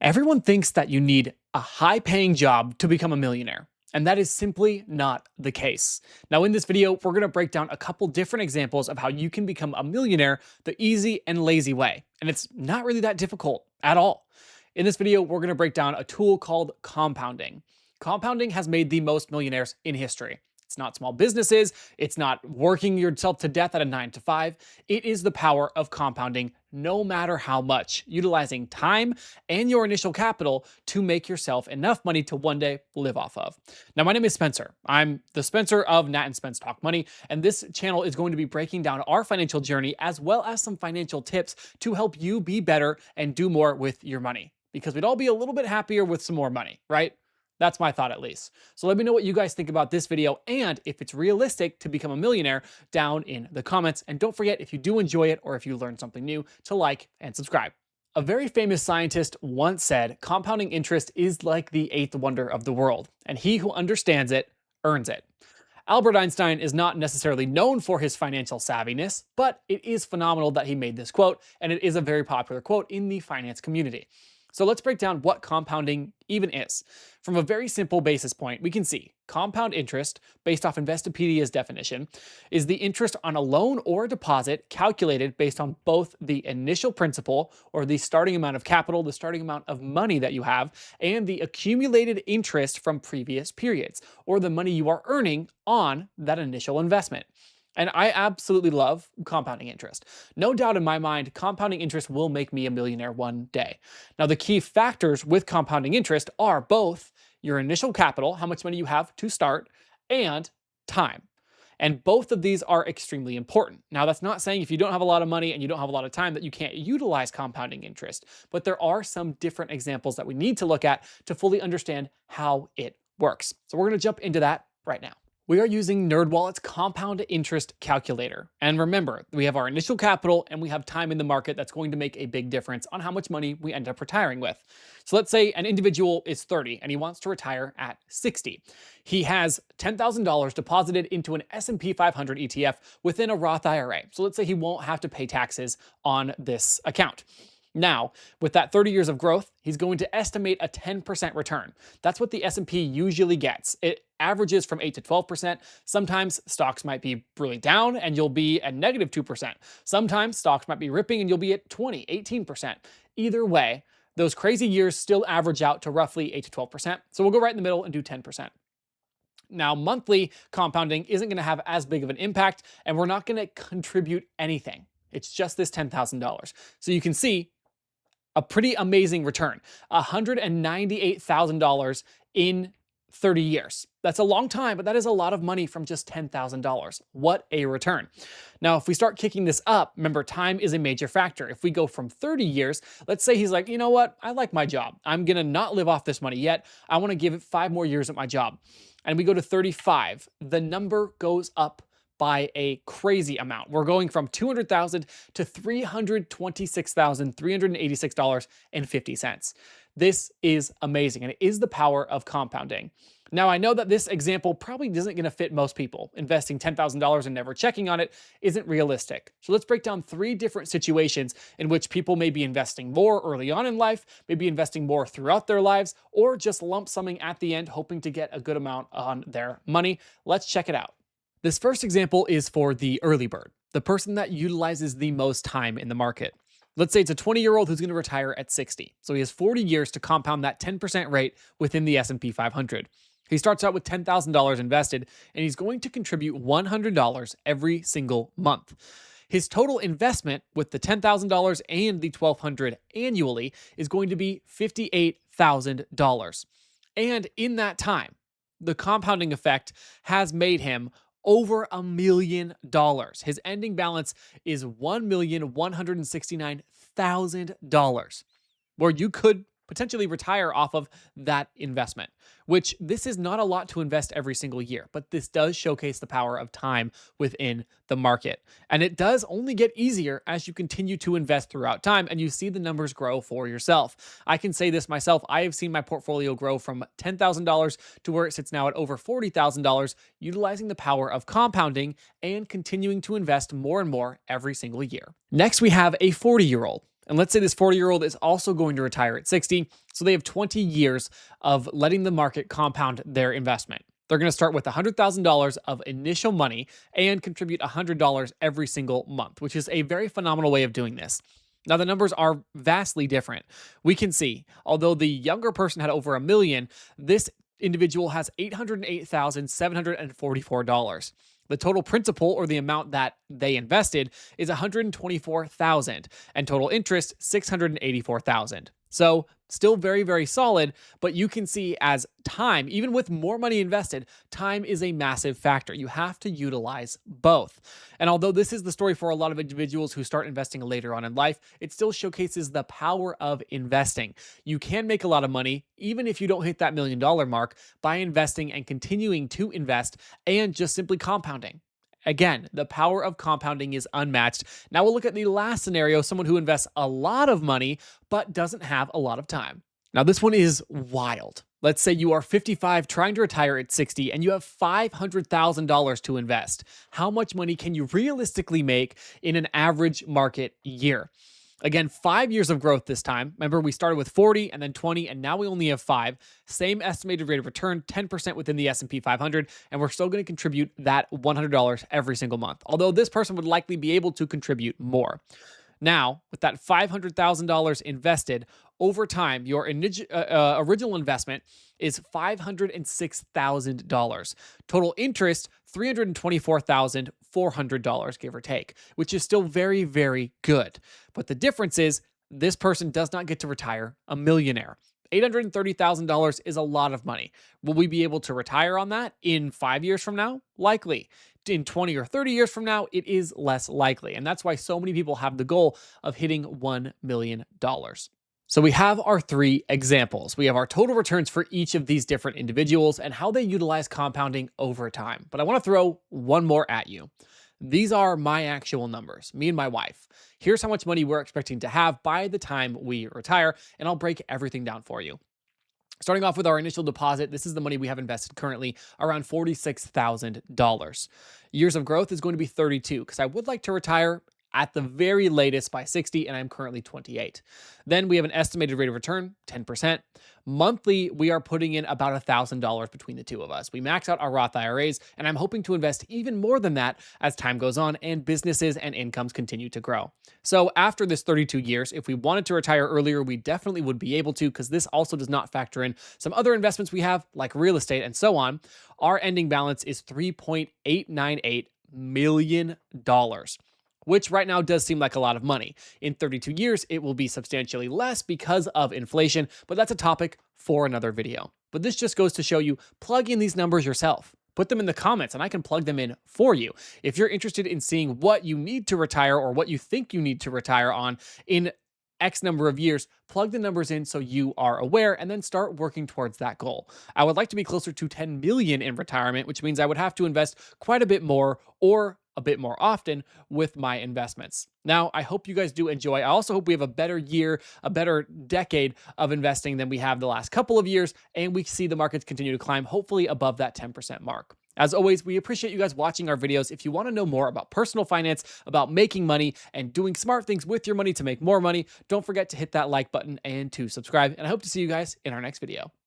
Everyone thinks that you need a high paying job to become a millionaire, and that is simply not the case. Now, in this video, we're going to break down a couple different examples of how you can become a millionaire the easy and lazy way. And it's not really that difficult at all. In this video, we're going to break down a tool called compounding. Compounding has made the most millionaires in history. It's not small businesses. It's not working yourself to death at a 9 to 5. It is the power of compounding, no matter how much, utilizing time and your initial capital to make yourself enough money to one day live off of. Now, my name is Spencer. I'm the Spencer of Nat and Spence Talk Money, and this channel is going to be breaking down our financial journey as well as some financial tips to help you be better and do more with your money. Because we'd all be a little bit happier with some more money, right? That's my thought, at least. So let me know what you guys think about this video and if it's realistic to become a millionaire down in the comments. And don't forget, if you do enjoy it or if you learned something new, to like and subscribe. A very famous scientist once said, compounding interest is like the eighth wonder of the world, and he who understands it earns it. Albert Einstein is not necessarily known for his financial savviness, but it is phenomenal that he made this quote, and it is a very popular quote in the finance community. So let's break down what compounding even is. From a very simple basis point, we can see compound interest, based off Investopedia's definition, is the interest on a loan or a deposit calculated based on both the initial principal, or the starting amount of capital, the starting amount of money that you have, and the accumulated interest from previous periods, or the money you are earning on that initial investment. And I absolutely love compounding interest. No doubt in my mind, compounding interest will make me a millionaire one day. Now, the key factors with compounding interest are both your initial capital, how much money you have to start, and time. And both of these are extremely important. Now, that's not saying if you don't have a lot of money and you don't have a lot of time that you can't utilize compounding interest, but there are some different examples that we need to look at to fully understand how it works. So we're going to jump into that right now. We are using NerdWallet's compound interest calculator. And remember, we have our initial capital and we have time in the market that's going to make a big difference on how much money we end up retiring with. So let's say an individual is 30 and he wants to retire at 60. He has $10,000 deposited into an S&P 500 ETF within a Roth IRA. So let's say he won't have to pay taxes on this account. Now, with that 30 years of growth, he's going to estimate a 10% return. That's what the S&P usually gets. It averages from 8 to 12%. Sometimes stocks might be really down and you'll be at negative 2%. Sometimes stocks might be ripping and you'll be at 20, 18%. Either way, those crazy years still average out to roughly 8 to 12%. So we'll go right in the middle and do 10%. Now, monthly compounding isn't going to have as big of an impact, and we're not going to contribute anything. It's just this $10,000. So you can see a pretty amazing return, $198,000 in 30 years. That's a long time, but that is a lot of money from just $10,000. What a return. Now, if we start kicking this up, remember, time is a major factor. If we go from 30 years, let's say he's like, you know what? I like my job. I'm going to not live off this money yet. I want to give it 5 more years at my job. And we go to 35, the number goes up by a crazy amount. We're going from $200,000 to $326,386.50. This is amazing, and it is the power of compounding. Now, I know that this example probably isn't going to fit most people. Investing $10,000 and never checking on it isn't realistic. So let's break down 3 different situations in which people may be investing more early on in life, maybe investing more throughout their lives, or just lump summing at the end, hoping to get a good amount on their money. Let's check it out. This first example is for the early bird, the person that utilizes the most time in the market. Let's say it's a 20-year-old who's going to retire at 60. So he has 40 years to compound that 10% rate within the S&P 500. He starts out with $10,000 invested, and he's going to contribute $100 every single month. His total investment with the $10,000 and the $1,200 annually is going to be $58,000. And in that time, the compounding effect has made him over $1 million. His ending balance is $1,169,000, where you could potentially retire off of that investment, which this is not a lot to invest every single year, but this does showcase the power of time within the market. And it does only get easier as you continue to invest throughout time and you see the numbers grow for yourself. I can say this myself. I have seen my portfolio grow from $10,000 to where it sits now at over $40,000, utilizing the power of compounding and continuing to invest more and more every single year. Next, we have a 40-year-old And let's say this 40-year-old is also going to retire at 60. So they have 20 years of letting the market compound their investment. They're going to start with $100,000 of initial money and contribute $100 every single month, which is a very phenomenal way of doing this. Now, the numbers are vastly different. We can see, although the younger person had over a million, this individual has $808,744. The total principal, or the amount that they invested, is $124,000, and total interest $684,000. So still very, very solid, but you can see as time, even with more money invested, time is a massive factor. You have to utilize both. And although this is the story for a lot of individuals who start investing later on in life, it still showcases the power of investing. You can make a lot of money, even if you don't hit that $1 million mark, by investing and continuing to invest and just simply compounding. Again, the power of compounding is unmatched. Now we'll look at the last scenario, someone who invests a lot of money but doesn't have a lot of time. Now this one is wild. Let's say you are 55 trying to retire at 60 and you have $500,000 to invest. How much money can you realistically make in an average market year? Again, 5 years of growth this time. Remember, we started with 40 and then 20, and now we only have 5. Same estimated rate of return, 10% within the S&P 500, and we're still going to contribute that $100 every single month. Although this person would likely be able to contribute more. Now, with that $500,000 invested over time, your original investment is $506,000. Total interest, $324,400, give or take, which is still very, very good. But the difference is this person does not get to retire a millionaire. $830,000 is a lot of money. Will we be able to retire on that in 5 years from now? Likely. In 20 or 30 years from now, it is less likely. And that's why so many people have the goal of hitting $1 million. So we have our 3 examples. We have our total returns for each of these different individuals and how they utilize compounding over time. But I want to throw one more at you. These are my actual numbers, me and my wife. Here's how much money we're expecting to have by the time we retire, and I'll break everything down for you. Starting off with our initial deposit, this is the money we have invested currently, around $46,000. Years of growth is going to be 32, because I would like to retire at the very latest by 60, and I'm currently 28. Then we have an estimated rate of return, 10%. Monthly, we are putting in about $1,000 between the two of us. We max out our Roth IRAs, and I'm hoping to invest even more than that as time goes on and businesses and incomes continue to grow. So after this 32 years, if we wanted to retire earlier, we definitely would be able to, because this also does not factor in some other investments we have, like real estate and so on. Our ending balance is $3.898 million. Which right now does seem like a lot of money. In 32 years, it will be substantially less because of inflation, but that's a topic for another video. But this just goes to show you, plug in these numbers yourself. Put them in the comments and I can plug them in for you. If you're interested in seeing what you need to retire or what you think you need to retire on in X number of years, plug the numbers in so you are aware and then start working towards that goal. I would like to be closer to 10 million in retirement, which means I would have to invest quite a bit more or a bit more often with my investments. Now, I hope you guys do enjoy. I also hope we have a better year, a better decade of investing than we have the last couple of years, and we see the markets continue to climb, hopefully above that 10% mark. As always, we appreciate you guys watching our videos. If you want to know more about personal finance, about making money, and doing smart things with your money to make more money, don't forget to hit that like button and to subscribe. And I hope to see you guys in our next video.